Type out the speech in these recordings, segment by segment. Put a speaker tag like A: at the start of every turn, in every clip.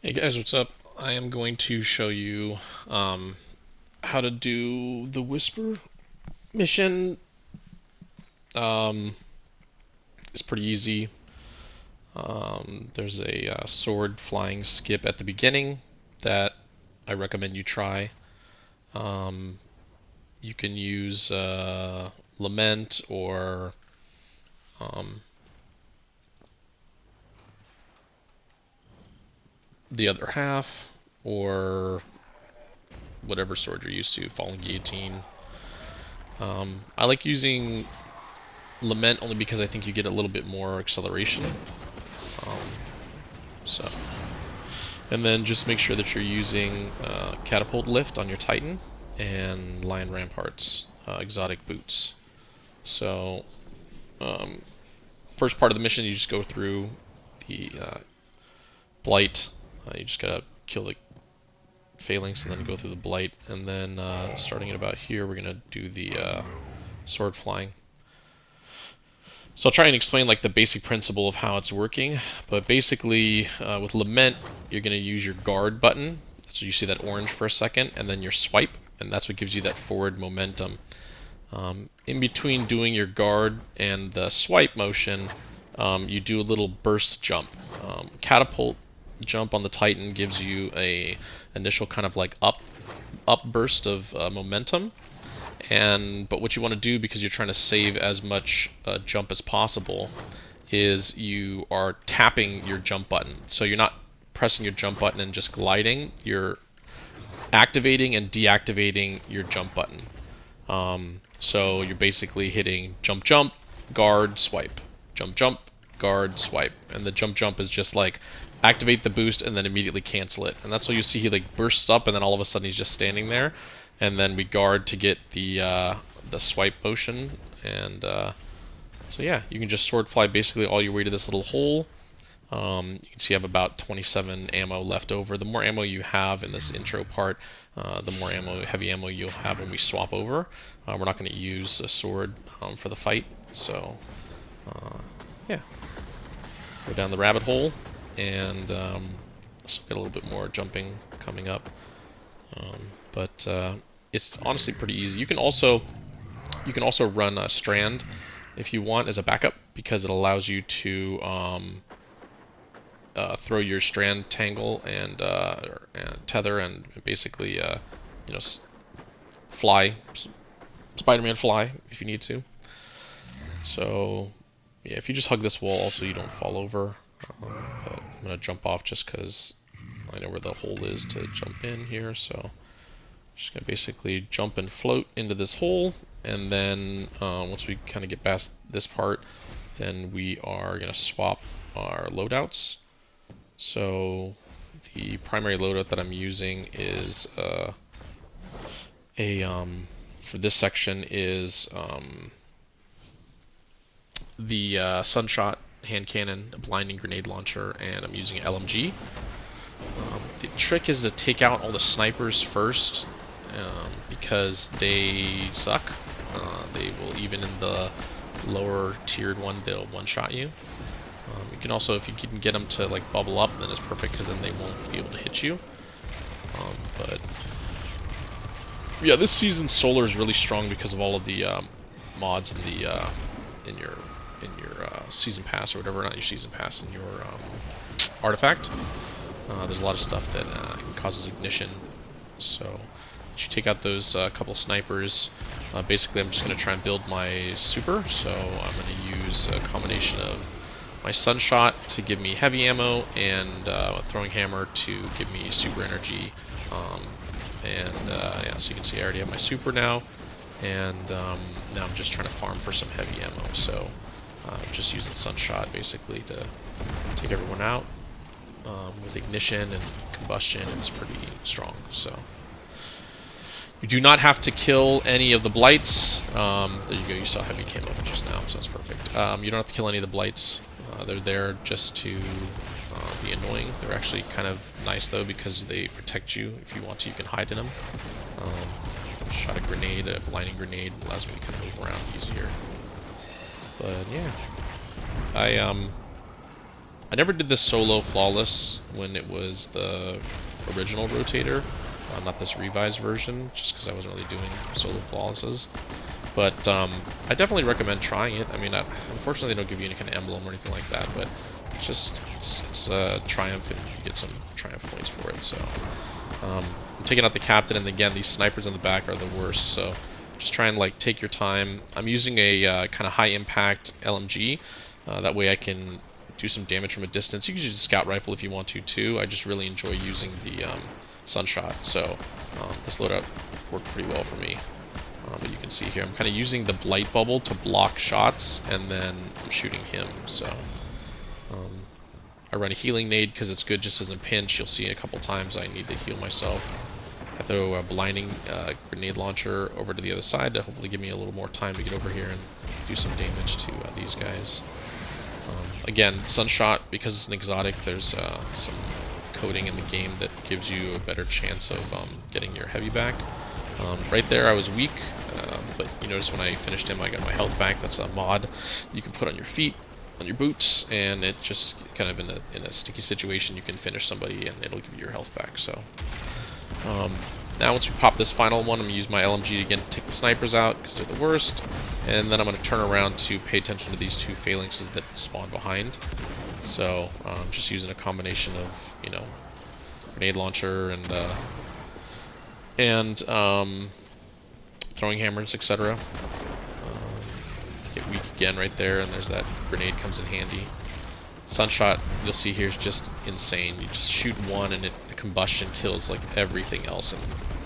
A: Hey guys, what's up? I am going to show you how to do the Whisper mission. Um, it's pretty easy. There's a sword flying skip at the beginning that I recommend you try. Um, you can use Lament or um, the other half, or whatever sword you're used to, Falling Guillotine. I like using Lament only because I think you get a little bit more acceleration. Um, so, and then just make sure that you're using Catapult Lift on your Titan and Lion Ramparts, exotic boots. So, um, first part of the mission, you just go through the Blight. You just gotta kill the Phalanx and then go through the Blight. And then starting at about here, we're gonna do the sword flying. So I'll try and explain like the basic principle of how it's working. But basically, with Lament, you're going to use your guard button. So you see that orange for a second, and then your swipe, and that's what gives you that forward momentum. In between doing your guard and the swipe motion, you do a little burst jump. Catapult jump on the Titan gives you a initial kind of like up burst of momentum. But what you want to do, because you're trying to save as much jump as possible, is you are tapping your jump button. So you're not pressing your jump button and just gliding. You're activating and deactivating your jump button. So you're basically hitting jump, jump, guard, swipe, jump, jump, guard, swipe, and the jump, jump is just like activate the boost and then immediately cancel it. And that's why you see he like bursts up and then all of a sudden he's just standing there. And then we guard to get the swipe motion. And so yeah, you can just sword fly basically all your way to this little hole. You can see I have about 27 ammo left over. The more ammo you have in this intro part, the more heavy ammo you'll have when we swap over. We're not going to use a sword for the fight, so yeah. Go down the rabbit hole, and let's get a little bit more jumping coming up. But it's honestly pretty easy. You can also run a strand if you want as a backup, because it allows you to throw your strand tangle and tether and basically fly, Spider-Man fly if you need to. So yeah, if you just hug this wall also you don't fall over. But I'm gonna jump off just because I know where the hole is to jump in here. So just gonna basically jump and float into this hole, and then once we kind of get past this part, then we are gonna swap our loadouts. So the primary loadout that I'm using is for this section is the Sunshot hand cannon, a blinding grenade launcher, and I'm using an LMG. The trick is to take out all the snipers first, because they suck. They will, even in the lower tiered one, they'll one-shot you. You can also, if you can get them to like bubble up, then it's perfect, because then they won't be able to hit you. But yeah, this season's solar is really strong because of all of the mods in the in your season pass or whatever, not your season pass, in your artifact. There's a lot of stuff that causes ignition. So once you take out those couple snipers, basically I'm just going to try and build my super. So I'm going to use a combination of my Sunshot to give me heavy ammo and Throwing Hammer to give me super energy. Yeah, so you can see I already have my super now, and now I'm just trying to farm for some heavy ammo. So I'm just using Sunshot basically to take everyone out. With ignition and combustion, it's pretty strong. So you do not have to kill any of the blights. There you go. You saw heavy came up just now, so that's perfect. You don't have to kill any of the blights. They're there just to be annoying. They're actually kind of nice though, because they protect you. If you want to, you can hide in them. Shot a grenade, a blinding grenade, allows me to kind of move around easier. But yeah, I never did this solo flawless when it was the original rotator, not this revised version, just because I wasn't really doing solo flawlesses. But I definitely recommend trying it. I mean, unfortunately, they don't give you any kind of emblem or anything like that, but it's a triumph, and you get some triumph points for it. So I'm taking out the captain, and again, these snipers in the back are the worst. So just try and like take your time. I'm using a kind of high impact LMG. That way I can do some damage from a distance. You can use a scout rifle if you want to too. I just really enjoy using the sunshot. So this loadout worked pretty well for me. But you can see here, I'm kind of using the blight bubble to block shots, and then I'm shooting him. So I run a healing nade because it's good just as a pinch. You'll see a couple times I need to heal myself. I throw a blinding grenade launcher over to the other side to hopefully give me a little more time to get over here and do some damage to these guys. Again, Sunshot, because it's an exotic, there's some coding in the game that gives you a better chance of getting your heavy back. Right there I was weak, but you notice when I finished him I got my health back. That's a mod you can put on your feet, on your boots, and it just kind of in a sticky situation you can finish somebody and it'll give you your health back. So now once we pop this final one, I'm going to use my LMG again to take the snipers out because they're the worst, and then I'm going to turn around to pay attention to these two phalanxes that spawn behind. So just using a combination of, you know, grenade launcher and throwing hammers, etc. Get weak again right there, and there's that grenade comes in handy. Sunshot, you'll see here, is just insane. You just shoot one and the combustion kills like everything else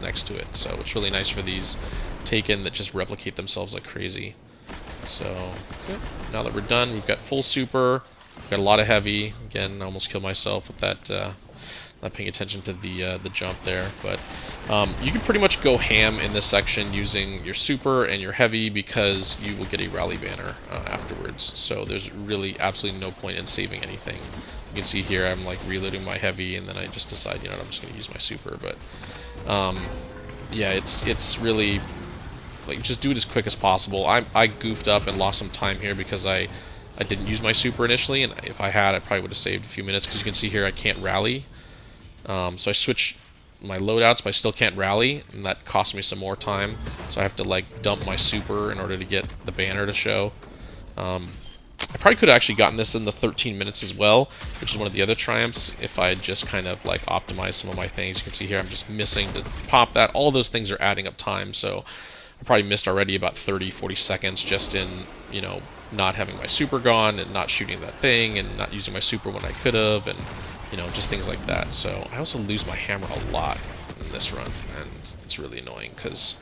A: next to it. So it's really nice for these Taken that just replicate themselves like crazy. So yeah. Now that we're done, we've got full super, we've got a lot of heavy. Again, I almost killed myself with that, not paying attention to the jump there. But you can pretty much go ham in this section using your super and your heavy because you will get a rally banner afterwards. So there's really absolutely no point in saving anything. You can see here I'm like reloading my heavy, and then I just decide, you know, I'm just going to use my super. But yeah, it's really like just do it as quick as possible. I goofed up and lost some time here because I didn't use my super initially, and if I had, I probably would have saved a few minutes because you can see here I can't rally. So I switched my loadouts, but I still can't rally, and that cost me some more time. So I have to like dump my super in order to get the banner to show. I probably could have actually gotten this in the 13 minutes as well, which is one of the other triumphs, if I had just kind of like optimized some of my things. You can see here I'm just missing to pop that. All of those things are adding up time, so I probably missed already about 30-40 seconds just in, you know, not having my super gone and not shooting that thing and not using my super when I could have, and you know, just things like that. So I also lose my hammer a lot in this run, and it's really annoying because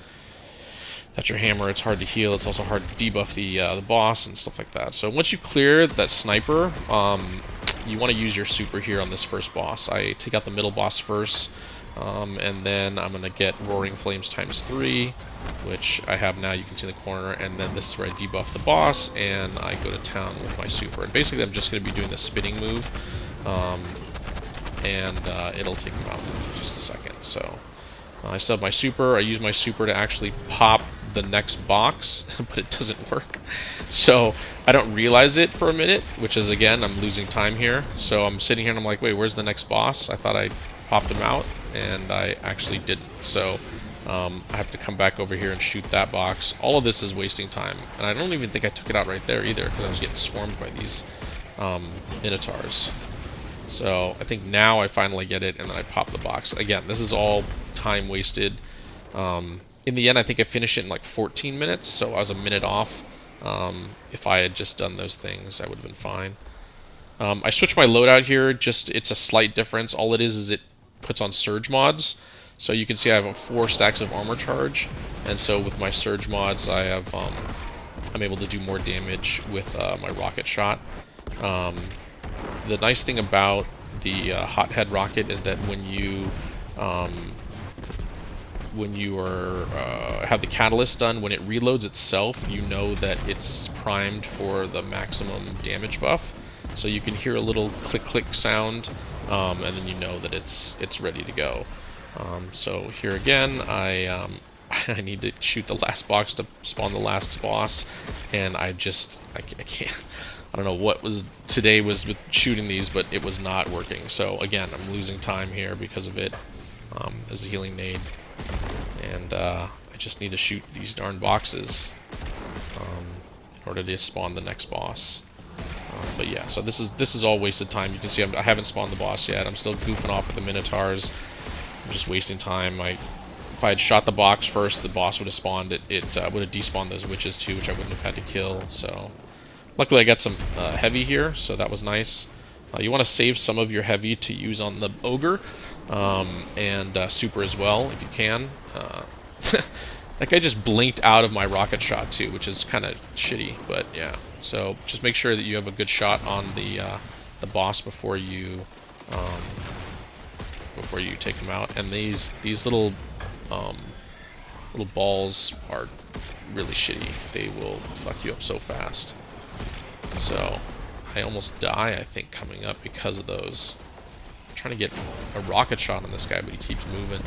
A: that's your hammer. It's hard to heal. It's also hard to debuff the boss and stuff like that. So once you clear that sniper, you want to use your super here on this first boss. I take out the middle boss first, and then I'm going to get Roaring Flames ×3, which I have now. You can see in the corner, and then this is where I debuff the boss, and I go to town with my super. And basically I'm just going to be doing the spinning move, and it'll take him out in just a second. So I still have my super. I use my super to actually pop the next box, but it doesn't work. So I don't realize it for a minute, which is, again, I'm losing time here. So I'm sitting here and I'm like, wait, where's the next boss? I thought I popped him out, and I actually didn't. So I have to come back over here and shoot that box. All of this is wasting time, and I don't even think I took it out right there either because I was getting swarmed by these Minotaurs. So I think now I finally get it, and then I pop the box. Again, this is all time wasted. In the end, I think I finished it in like 14 minutes, so I was a minute off. If I had just done those things, I would have been fine. I switched my loadout here. It's a slight difference. All it is it puts on surge mods. So you can see I have 4 stacks of armor charge, and so with my surge mods, I have I'm able to do more damage with my rocket shot. The nice thing about the hothead rocket is that when you have the catalyst done, when it reloads itself, you know that it's primed for the maximum damage buff. So you can hear a little click sound, and then you know that it's ready to go. So here again, I need to shoot the last box to spawn the last boss, and I can't. I don't know what was today was with shooting these, but it was not working. So again, I'm losing time here because of it. There's a healing nade, and I just need to shoot these darn boxes in order to spawn the next boss. But yeah, so this is all wasted time. You can see I haven't spawned the boss yet. I'm still goofing off with the Minotaurs. I'm just wasting time. If I had shot the box first, the boss would have spawned. It would have despawned those witches too, which I wouldn't have had to kill. So luckily I got some heavy here, so that was nice. You want to save some of your heavy to use on the ogre, and super as well if you can. That guy just blinked out of my rocket shot too, which is kind of shitty, but yeah. So just make sure that you have a good shot on the boss before you take him out. And these little little balls are really shitty. They will fuck you up so fast. So I almost die, I think, coming up because of those. I'm trying to get a rocket shot on this guy, but he keeps moving.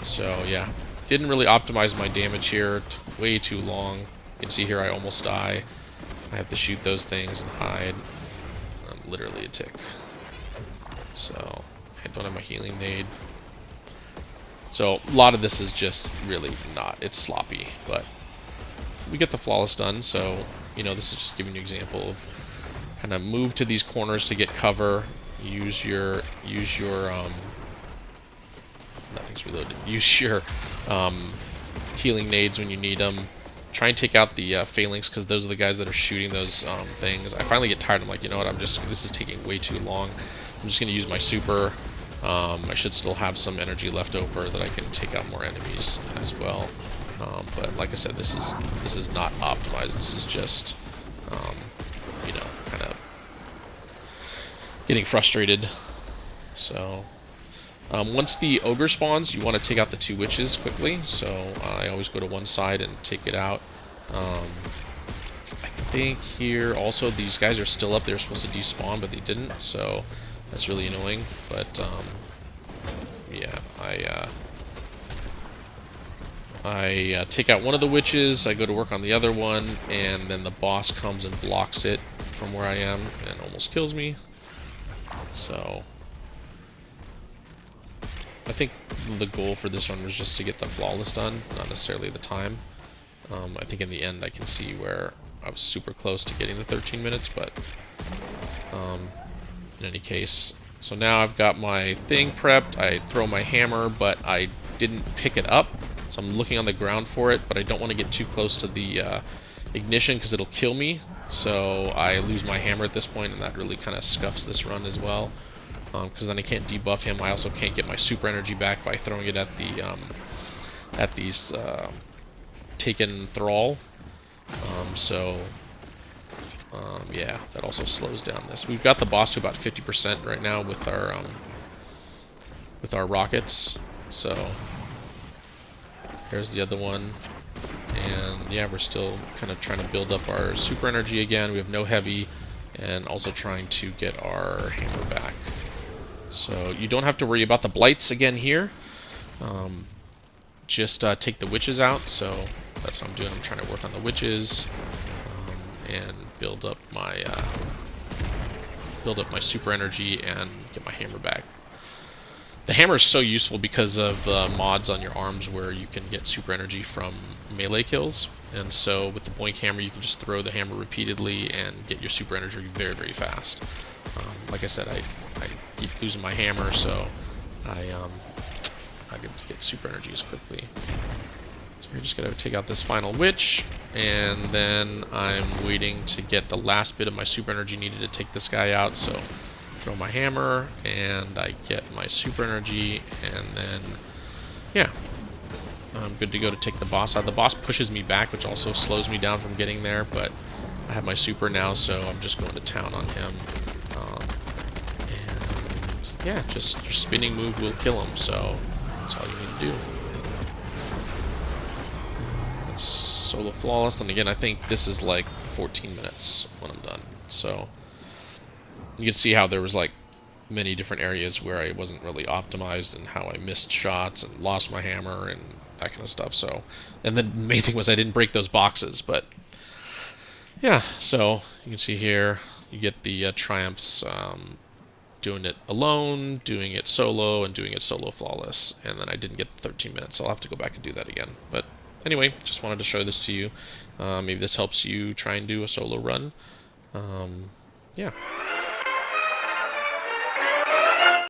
A: So yeah, didn't really optimize my damage here. It took way too long. You can see here I almost die. I have to shoot those things and hide. I'm literally a tick. So I don't have my healing nade. So a lot of this is just really not. It's sloppy, but we get the flawless done. So you know, this is just giving you an example of kind of move to these corners to get cover. Use your nothing's reloaded. Use your healing nades when you need them. Try and take out the phalanx, because those are the guys that are shooting those things. I finally get tired. I'm like, you know what? This is taking way too long. I'm just gonna use my super. I should still have some energy left over that I can take out more enemies as well. But like I said, this is not optimized. This is just you know, kind of getting frustrated. So once the ogre spawns, you want to take out the two witches quickly. So I always go to one side and take it out. I think here also these guys are still up. They were supposed to despawn, but they didn't. So that's really annoying. But yeah, I take out one of the witches. I go to work on the other one, and then the boss comes and blocks it from where I am and almost kills me. So I think the goal for this one was just to get the flawless done, not necessarily the time. I think in the end I can see where I was super close to getting the 13 minutes, but in any case. So now I've got my thing prepped. I throw my hammer, but I didn't pick it up. So I'm looking on the ground for it, but I don't want to get too close to the ignition because it'll kill me. So I lose my hammer at this point, and that really kind of scuffs this run as well. Because then I can't debuff him. I also can't get my super energy back by throwing it at these taken thrall. Yeah, that also slows down this. We've got the boss to about 50% right now with our rockets. So here's the other one, and yeah, we're still kind of trying to build up our super energy again. We have no heavy, and also trying to get our hammer back. So you don't have to worry about the blights again here. Just take the witches out. So that's what I'm doing. I'm trying to work on the witches and build up my super energy and get my hammer back. The hammer is so useful because of the mods on your arms where you can get super energy from melee kills. And so with the Boink hammer, you can just throw the hammer repeatedly and get your super energy very, very fast. Like I said, I keep losing my hammer, so I get to get super energy as quickly. So we're just going to take out this final witch, and then I'm waiting to get the last bit of my super energy needed to take this guy out. So throw my hammer, and I get my super energy, and then, yeah, I'm good to go to take the boss out. The boss pushes me back, which also slows me down from getting there, but I have my super now, so I'm just going to town on him. And yeah, just your spinning move will kill him, so that's all you need to do. It's solo flawless, and again, I think this is like 14 minutes when I'm done. So you can see how there was like many different areas where I wasn't really optimized, and how I missed shots and lost my hammer and that kind of stuff. So, and the main thing was I didn't break those boxes, but yeah, so You can see here, you get the triumphs, doing it alone, doing it solo, and doing it solo flawless. And then I didn't get the 13 minutes, so I'll have to go back and do that again. But anyway, just wanted to show this to you. Maybe this helps you try and do a solo run. Yeah.